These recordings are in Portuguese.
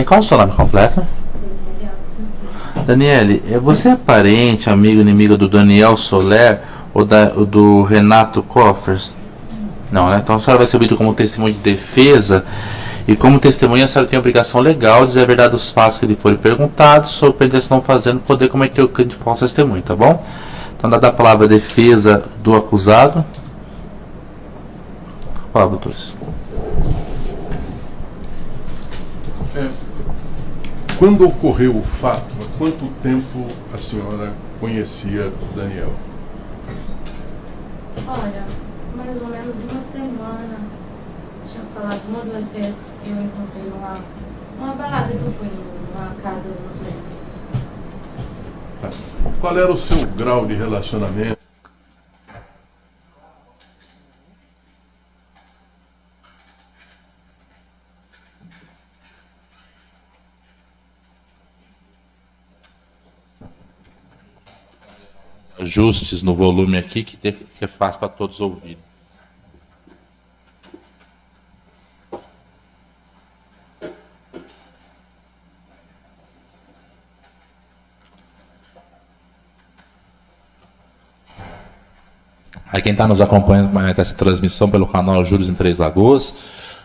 Qual é o seu nome completo? Daniele, você é parente, amigo, inimigo do Daniel Soler ou do Renato Koffers? Não, né? Então a senhora vai ser ouvida como testemunha de defesa. E como testemunha, a senhora tem a obrigação legal de dizer a verdade dos fatos que lhe forem perguntados, sob pena de não fazendo, poder cometer o crime de falso testemunho, tá bom? Então, dada a palavra defesa do acusado. Fala, doutores. Quando ocorreu o fato, há quanto tempo a senhora conhecia o Daniel? Olha, mais ou menos uma semana. Tinha falado uma ou duas vezes que eu encontrei numa balada que eu fui, numa casa do Tá. Qual era o seu grau de relacionamento? Ajustes no volume aqui que é fácil para todos ouvirem. Aí quem está nos acompanhando nessa transmissão pelo canal Juros em Três Lagoas,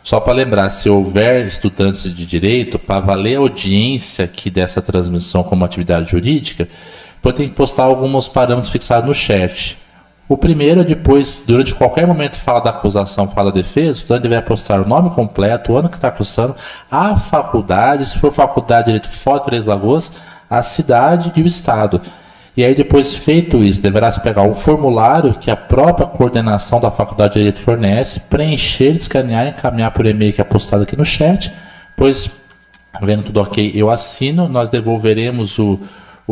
só para lembrar, se houver estudantes de direito, para valer a audiência aqui dessa transmissão como atividade jurídica, eu tenho que postar alguns parâmetros fixados no chat. O primeiro é depois, durante qualquer momento, fala da acusação, fala da defesa, o estudante deverá postar o nome completo, o ano que está acusando, a faculdade, se for faculdade de direito fora de Três Lagoas, a cidade e o estado. E aí, depois feito isso, deverá se pegar um formulário que a própria coordenação da Faculdade de Direito fornece, preencher, escanear e encaminhar por e-mail que é postado aqui no chat. Pois, vendo tudo ok, eu assino, nós devolveremos o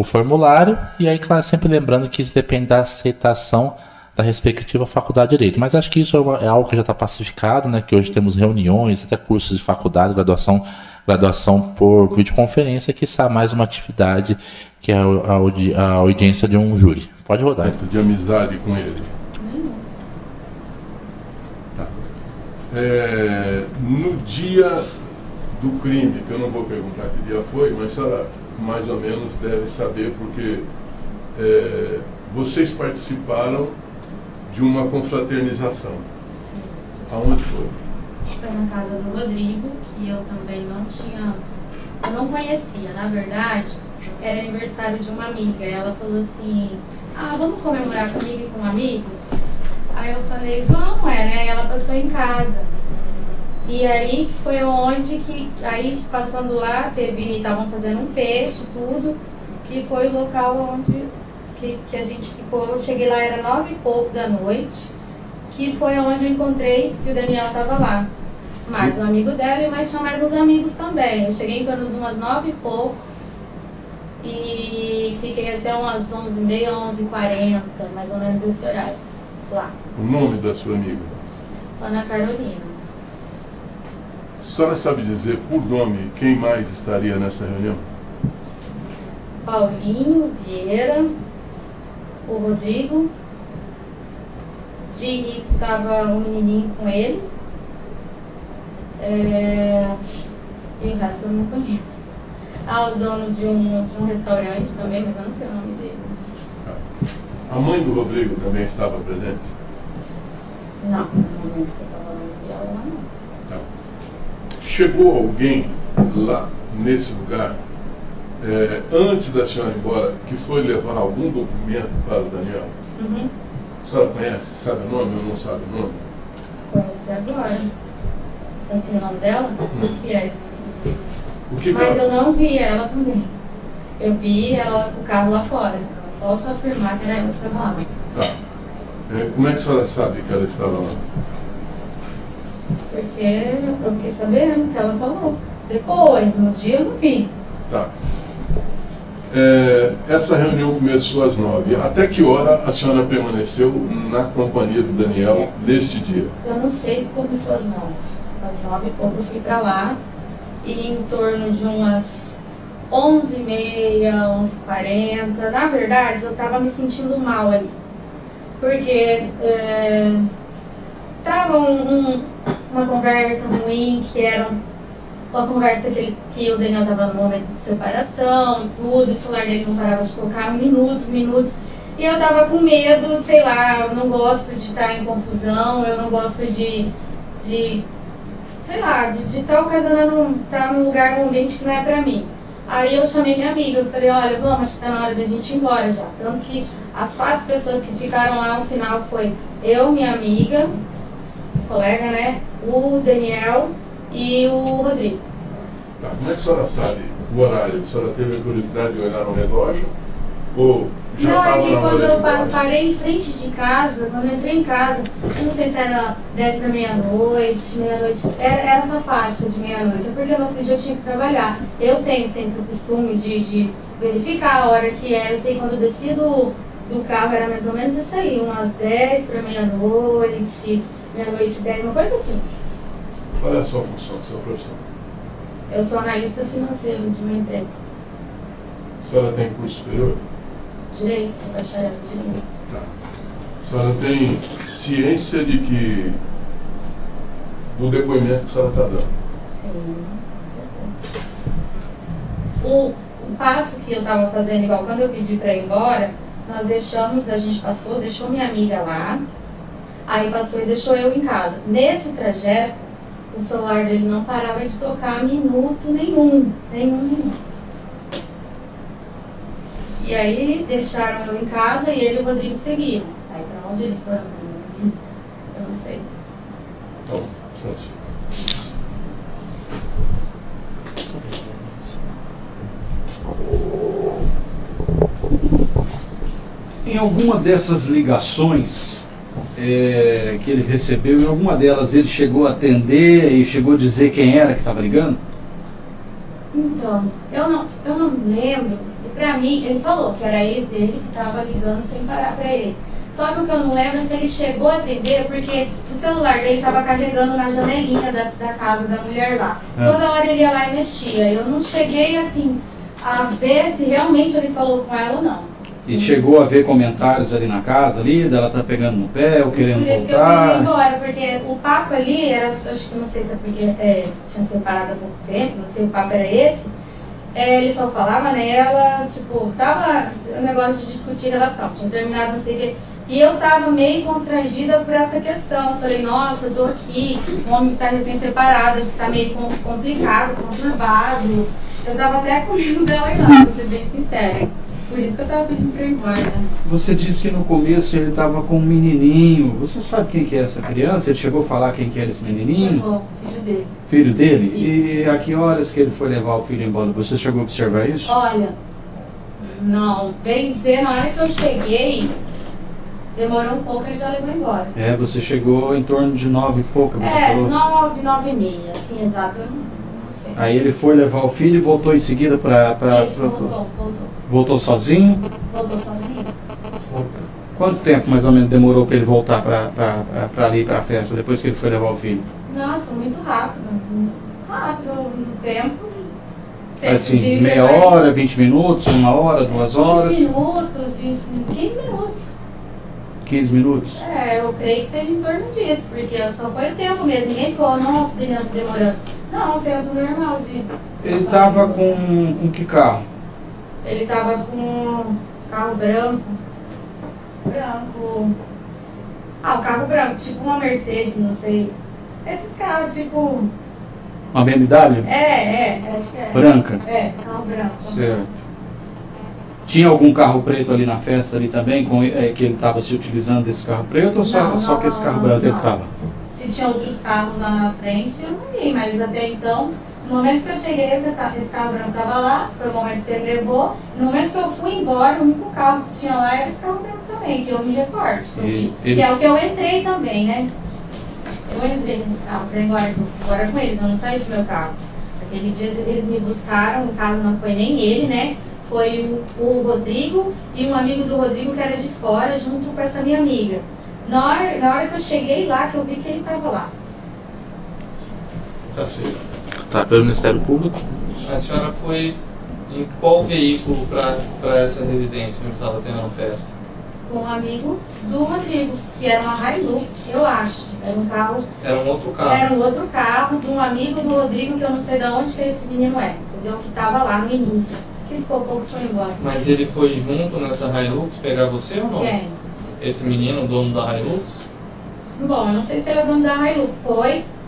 formulário. E aí, claro, sempre lembrando que isso depende da aceitação da respectiva Faculdade de Direito. Mas acho que isso é algo que já está pacificado, né? Que hoje temos reuniões, até cursos de faculdade, graduação por videoconferência, que está mais uma atividade que é a audiência de um júri. Pode rodar. De amizade com ele? Tá. No dia do crime, que eu não vou perguntar que dia foi, mas a senhora mais ou menos deve saber, porque vocês participaram de uma confraternização. Aonde foi? Foi na casa do Rodrigo, que eu também eu não conhecia. Na verdade, era aniversário de uma amiga. Ela falou assim, vamos comemorar comigo e com um amigo? Aí eu falei, vamos, né? Ela passou em casa. E aí foi onde aí passando lá, estavam fazendo um peixe, tudo, que foi o local onde que a gente ficou. Eu cheguei lá, era 9 e pouco da noite, que foi onde eu encontrei que o Daniel estava lá. Mais um amigo dela, mas tinha mais uns amigos também. Eu cheguei em torno de umas 9 e pouco e fiquei até umas 11h30, 11h40, mais ou menos esse horário, lá. O nome da sua amiga? Ana Carolina. A senhora sabe dizer por nome quem mais estaria nessa reunião? Paulinho Vieira, o Rodrigo. De início estava um menininho com ele. E o resto eu não conheço. O dono de um restaurante também, mas eu não sei o nome dele. A mãe do Rodrigo também estava presente? Não, no momento que eu estava lá, ela não. Tá. Chegou alguém lá, nesse lugar, antes da senhora ir embora, que foi levar algum documento para o Daniel? Uhum. A senhora conhece? Sabe o nome ou não sabe o nome? Conheci agora. Conheci o nome dela? Luciane. Mas eu não vi ela também. Eu vi ela com o carro lá fora. Posso afirmar que era ela que estava lá. Tá. Como é que a senhora sabe que ela estava lá? Porque eu fiquei sabendo que ela falou. Depois, no dia eu não vi. Tá. Essa reunião começou às 9. Até que hora a senhora permaneceu na companhia do Daniel neste dia? Eu não sei se começou às 9. Às 9 e pouco eu fui pra lá. E em torno de umas 11h30, 11h40. Na verdade, eu tava me sentindo mal ali. Porque tava uma conversa ruim, que eram uma conversa que o Daniel estava no momento de separação e tudo, o celular dele não parava de tocar um minuto. E eu tava com medo, sei lá, eu não gosto de estar em confusão, eu não gosto de sei lá, de estar ocasionando, estar num lugar, num ambiente que não é pra mim. Aí eu chamei minha amiga, eu falei, olha, vamos, acho que tá na hora da gente ir embora já. Tanto que as 4 pessoas que ficaram lá no final foi eu, minha amiga, colega, né, o Daniel e o Rodrigo. Tá, como é que a senhora sabe o horário? A senhora teve a curiosidade de olhar no relógio? Ou já não, estava é que na quando hora eu de ir embora? parei em frente de casa, quando eu entrei em casa, eu não sei se era 10 da meia-noite, era essa faixa de meia-noite, é porque no outro dia eu tinha que trabalhar. Eu tenho sempre o costume de verificar a hora que é, eu sei quando eu desci do carro era mais ou menos isso aí, umas 10 para meia-noite, meia-noite 10, uma coisa assim. Qual é a sua função, a sua profissão? Eu sou analista financeiro de uma empresa. A senhora tem curso superior? Direito, sou bacharel em Direito. Tá. A senhora tem ciência de que do depoimento que a senhora está dando? Sim, com certeza. O passo que eu estava fazendo, igual quando eu pedi para ir embora, nós deixamos, a gente passou, deixou minha amiga lá, aí passou e deixou eu em casa. Nesse trajeto, o celular dele não parava de tocar minuto nenhum. E aí deixaram eu em casa e ele e o Rodrigo seguiram. Aí pra onde eles foram também, eu não sei. Então, Francisco. Em alguma dessas ligações que ele recebeu, em alguma delas ele chegou a atender e chegou a dizer quem era que estava ligando? Então, eu não lembro. Pra mim, ele falou que era ex dele que estava ligando sem parar pra ele. Só que o que eu não lembro é se ele chegou a atender, porque o celular dele estava carregando na janelinha da casa da mulher lá. Toda hora ele ia lá e mexia. Eu não cheguei assim a ver se realmente ele falou com ela ou não. E chegou a ver comentários ali na casa, ali, dela tá pegando no pé ou querendo Por isso que eu voltar? queria ir embora, porque o papo ali era, acho que não sei se é porque tinha separado há pouco tempo, não sei, o papo era esse. Ele só falava nela, tipo, tava o negócio de discutir relação, tinha terminado não sei o quê. E eu tava meio constrangida por essa questão. Eu falei, nossa, eu tô aqui, um homem que tá recém-separado, acho que tá meio complicado, conturbado. Eu tava até com medo dela ir lá, pra ser bem sincera. Por isso que eu tava pedindo pra ir embora, né? Você disse que no começo ele estava com um menininho. Você sabe quem que é essa criança? Ele chegou a falar quem que era esse menininho? Chegou, filho dele. Filho dele? Isso. E a que horas que ele foi levar o filho embora? Você chegou a observar isso? Olha, não, bem dizer, na hora que eu cheguei, demorou um pouco, ele já levou embora. Você chegou em torno de 9 e pouca, você falou? 9 e meia, assim, exato, eu não sei. Aí ele foi levar o filho e voltou em seguida para... Isso, voltou. Voltou sozinho? Voltou sozinho? Quanto tempo mais ou menos demorou para ele voltar para ali, para a festa, depois que ele foi levar o filho? Nossa, muito rápido. Rápido, no tempo. Assim, meia hora, 20 minutos, 1 hora, 2 horas? 15 minutos, 15 minutos. 15 minutos? Eu creio que seja em torno disso, porque só foi o tempo mesmo. Ninguém ficou, nossa, demorando. Não, o tempo normal de... Ele estava com que carro? Ele tava com carro branco. O carro branco, tipo uma Mercedes, não sei. Esses carros, tipo... Uma BMW? Acho que é. Branca? Carro branco. Certo. Tinha algum carro preto ali na festa ali também, que ele estava se utilizando desse carro preto ou só que esse carro branco ele estava? Se tinha outros carros lá na frente, eu não vi, mas até então... No momento que eu cheguei, esse carro branco estava lá, foi o momento que ele levou. No momento que eu fui embora, o único carro que tinha lá era esse carro branco também, que eu me recordo, que eu vi. Que é o que eu entrei também, né? Eu entrei nesse carro para ir embora com eles, eu não saí do meu carro. Aquele dia eles me buscaram, no caso não foi nem ele, né? Foi o Rodrigo e um amigo do Rodrigo que era de fora, junto com essa minha amiga. Na hora que eu cheguei lá, que eu vi que ele estava lá. Tá certo. Tá, pelo Ministério Público. A senhora foi em qual veículo para essa residência onde estava tendo a festa? Com um amigo do Rodrigo, que era uma Hilux, eu acho. Era um carro. Era um outro carro. Era um outro carro de um amigo do Rodrigo, que eu não sei de onde que esse menino é, entendeu? Que estava lá no início. Que ele ficou pouco e foi embora. Mas ele foi junto nessa Hilux pegar você ou não? Quem? Esse menino, o dono da Hilux? Bom, eu não sei se ele é o dono da Hilux.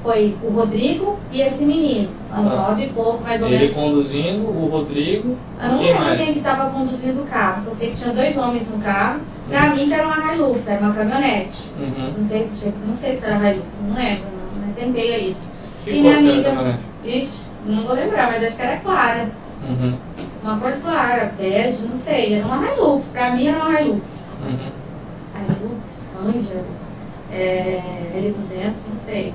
Foi o Rodrigo e esse menino. Às 9 e pouco, mais ou Ele menos. conduzindo, o Rodrigo. Eu não quem lembro mais? quem que estava conduzindo o carro. Só sei que tinha 2 homens no carro. Pra mim que era uma Hilux, era uma caminhonete. Uhum. Não sei se era Hilux, não lembro, não atentei a isso. Que E cor minha que era a amiga, caminhonete? ixi, não vou lembrar, mas acho que era clara. Uhum. Uma cor clara, bege, não sei, era uma Hilux, pra mim era uma Hilux. Uhum. Hilux, Ranger, L200, não sei,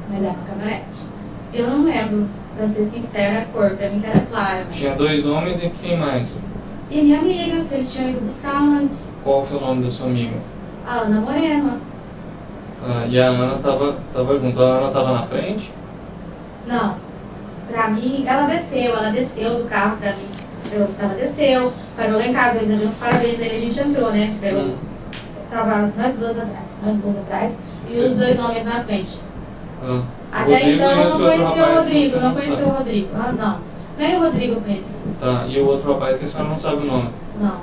mas era uma caminhonete. Eu não lembro, pra ser sincera, a cor, pra mim que era clara. Mas... Tinha 2 homens e quem mais? E minha amiga, que eles tinham ido buscar antes, Qual que é o nome da sua amiga? a Ana Morena. Ah, e a Ana tava junto. A Ana tava na frente? Não, pra mim, ela desceu do carro pra mim. Ela desceu, parou lá em casa, ainda deu uns parabéns, aí a gente entrou, né? Tava nós duas atrás, e os 2 homens na frente. Ah. Até Rodrigo então eu e esse não outro conhecia o rapaz que Rodrigo, você não conhecia sabe. o Rodrigo. Ah, não. Nem o Rodrigo eu conheci. Tá, e o outro rapaz que a senhora não sabe o nome? Não,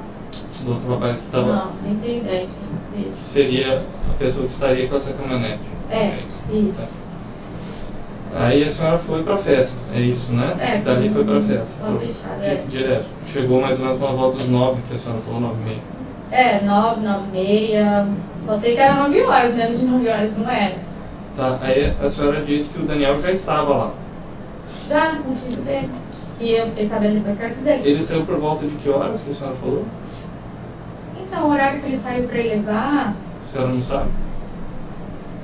Do outro rapaz que tava. não, nem tenho ideia de quem seja. Que seria a pessoa que estaria com essa caminhonete. É, isso. Aí a senhora foi pra festa, é isso, né? Dali foi pra festa. Pode deixar, Direto. Chegou mais ou menos uma volta dos 9, que a senhora falou 9h30. 9, 9h30. Só sei que era 9 horas, menos de 9 horas não era. Tá, aí a senhora disse que o Daniel já estava lá. Já com o filho dele, que eu fiquei sabendo depois perto dele. Ele saiu por volta de que horas que a senhora falou? Então, o horário que ele saiu pra ir levar, A senhora não sabe?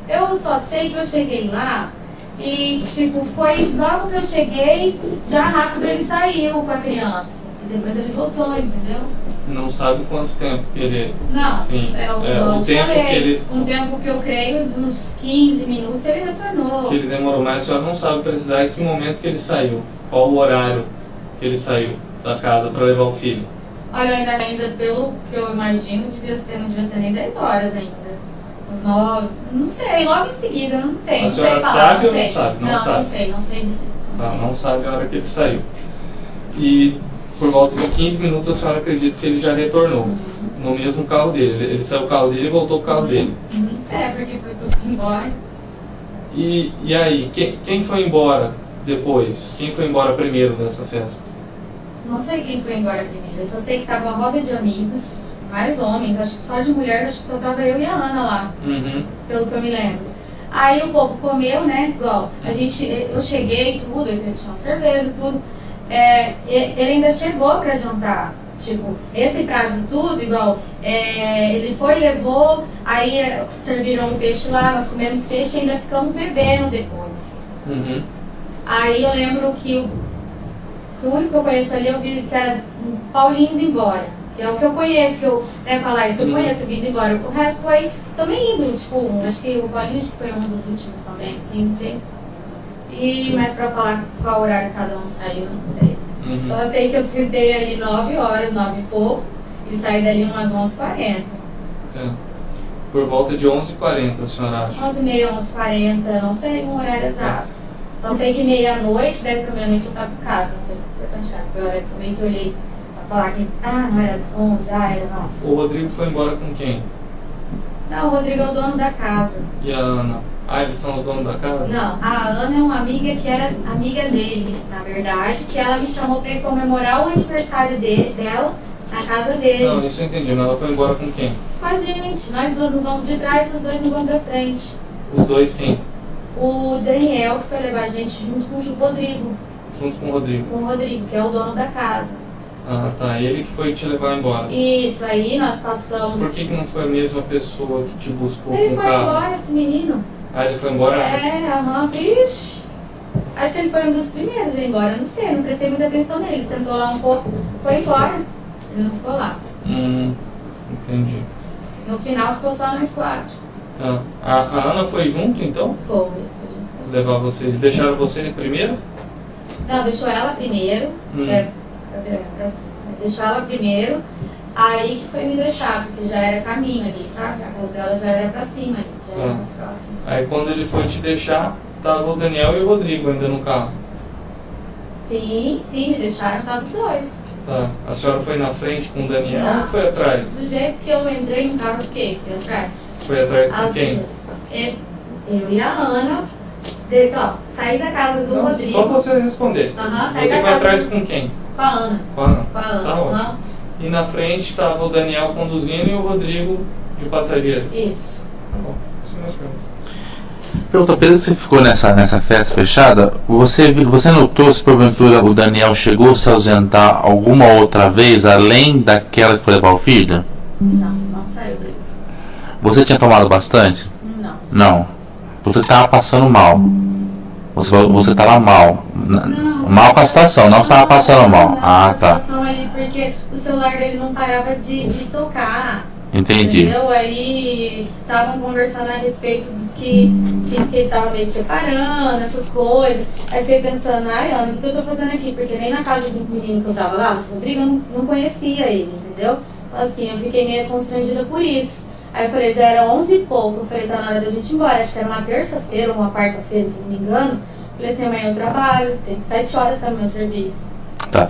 eu só sei que eu cheguei lá e, tipo, foi logo que eu cheguei, já rápido ele saiu com a criança. E depois ele voltou, entendeu? Não sabe quanto tempo que ele... Não, Sim, eu o te tempo falei, que ele... um tempo que eu creio, de uns 15 minutos, ele retornou. Que ele demorou, mas a senhora não sabe precisar em que momento que ele saiu. Qual o horário que ele saiu da casa para levar o filho. Olha, ainda pelo que eu imagino, não devia ser nem 10 horas ainda. Uns 9, não sei, logo em seguida, não tem. A Não senhora sei falar, sabe não ou não sei. sabe? Não sabe. Não sei dizer. Tá, sei. não sabe a hora que ele saiu. E por volta de 15 minutos a senhora acredita que ele já retornou. No mesmo carro dele. Ele saiu do carro dele e voltou pro carro dele. Porque foi que eu fui embora. E aí, quem foi embora depois? Quem foi embora primeiro dessa festa? Não sei quem foi embora primeiro. Eu só sei que tava uma roda de amigos, vários homens, acho que só de mulher, acho que só tava eu e a Ana lá, Uhum. pelo que eu me lembro. Aí o povo comeu, né? Igual, eu cheguei e tudo, eu tinha uma cerveja e tudo. Ele ainda chegou pra jantar. Tipo, esse prazo tudo, igual, ele foi, levou, aí serviram o peixe lá, nós comemos peixe e ainda ficamos bebendo depois. Uhum. Aí eu lembro que o único que eu conheço ali, eu vi que era o Paulinho indo embora. Que é o que eu conheço, que eu falar isso, eu conheço, eu indo embora. O resto foi também indo, tipo, acho que o Paulinho acho que foi um dos últimos também, sim, não sei. Mas pra falar qual horário cada um saiu, eu não sei. Uhum. Só sei que eu sentei ali 9 horas, 9 e pouco, e saí dali umas 11h40. Por volta de 11h40, a senhora acha? 11h30, 11h40, não sei um horário exato. Só sei que meia-noite, 10 pra meia-noite eu tava em casa, não foi importante essa. Foi a hora que eu meio que olhei pra falar que, não era 11, era não. O Rodrigo foi embora com quem? Não, o Rodrigo é o dono da casa. E a Ana? Eles são os donos da casa? Não, a Ana é uma amiga que era amiga dele, na verdade, que ela me chamou pra ir comemorar o aniversário dela na casa dele. Não, isso eu entendi, mas ela foi embora com quem? Com a gente, nós duas no banco de trás e os dois no banco da frente. Os dois quem? O Daniel, que foi levar a gente junto com o Rodrigo. Junto com o Rodrigo. Com o Rodrigo, que é o dono da casa. Ah, tá. Ele que foi te levar embora. Isso, aí nós passamos... Por que não foi a mesma pessoa que te buscou Ele com o foi carro? embora, esse menino. Ah, ele foi embora antes? Vixe. Acho que ele foi um dos primeiros a ir embora, não sei, não prestei muita atenção nele. Ele sentou lá um pouco, foi embora. Ele não ficou lá. Entendi. No final ficou só nós 4. Tá. A Ana foi junto, então? Foi. Levar você. Eles deixaram você primeiro? Não, deixou ela primeiro. Deixou ela primeiro. Aí que foi me deixar, porque já era caminho ali, sabe? A casa dela já era pra cima ali, já era mais próximo. Aí quando ele foi te deixar, tava o Daniel e o Rodrigo ainda no carro. Sim, me deixaram, tava os dois. Tá. A senhora foi na frente com o Daniel Não. ou foi atrás? Do jeito que eu entrei no carro, fiquei atrás. Foi atrás com As quem? duas. Eu e a Ana, saí da casa do Não, Rodrigo. só você responder. Aham, saí Você da foi casa atrás do... com quem? Com a Ana. Com a Ana. Com a Ana. Tá ótimo. aham. E na frente tava o Daniel conduzindo e o Rodrigo de passageiro. Isso. Tá bom. Isso é mais pergunta. Pergunta, pelo que você ficou nessa festa fechada, você notou se porventura o Daniel chegou a se ausentar alguma outra vez, além daquela que foi levar o filho? Não saiu dele. Você tinha tomado bastante? Não. Não. Você estava passando mal. Você estava mal. Mal com a situação, não que estava passando mal. Ah, tá. A situação ali, porque o celular dele não parava de tocar. Entendi. Entendeu? Aí estavam conversando a respeito do que ele tava meio separando, essas coisas. Aí fiquei pensando, ai Ana, o que eu tô fazendo aqui? Porque nem na casa do menino que eu tava lá, o Rodrigo, eu não conhecia ele, entendeu? Assim, eu fiquei meio constrangida por isso. Aí eu falei, já era 11 e pouco, eu falei, tá na hora da gente ir embora. Acho que era uma terça-feira ou uma quarta-feira, se não me engano. Falei assim, amanhã eu trabalho, tem 7 horas para o meu serviço. Tá.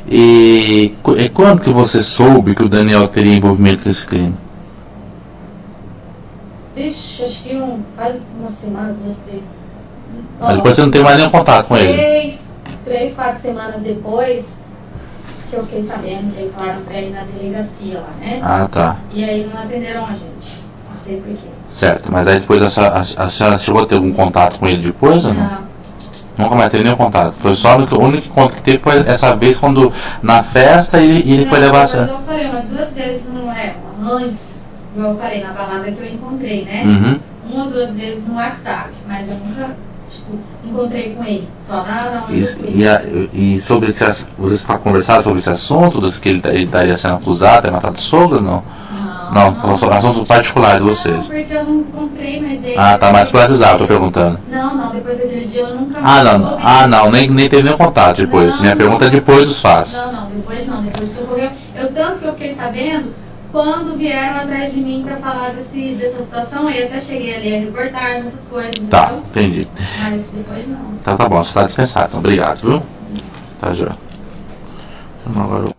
E quando que você soube que o Daniel teria envolvimento com esse crime? Vixe, acho que quase uma semana, 2, 3. Mas depois você não tem mais nenhum contato com ele? 3, 4 semanas depois que eu fiquei sabendo que eles falaram pra ele na delegacia lá, né? Ah, tá. E aí não atenderam a gente. Não sei porquê. Certo, mas aí depois a senhora chegou a ter algum contato com ele depois ou não? Não. Nunca mais teve nenhum contato. Foi só o único contato que teve foi essa vez quando na festa ele foi levar Mas essa. eu falei umas 2 vezes, não é? Antes, igual eu falei, na balada que eu encontrei, né? Uhum. 1 ou 2 vezes no WhatsApp, mas eu nunca, encontrei com ele. Só na onde eu fui. E sobre vocês conversaram sobre esse assunto, que ele estaria sendo acusado de ter matado o sogro, não? Não, assuntos particulares de vocês. Não, porque eu não encontrei mais ele. Ah, tá mais polarizado, tô perguntando. Não, depois daquele dia eu nunca mais Nem teve nenhum contato depois. Minha pergunta é depois dos fatos. Depois que ocorreu. Tanto que eu fiquei sabendo quando vieram atrás de mim pra falar dessa situação, aí eu até cheguei a ler a reportagem, essas coisas, entendeu? Tá, entendi. Mas depois não. Então tá bom, você tá dispensado, então obrigado, viu? Tá, já. Agora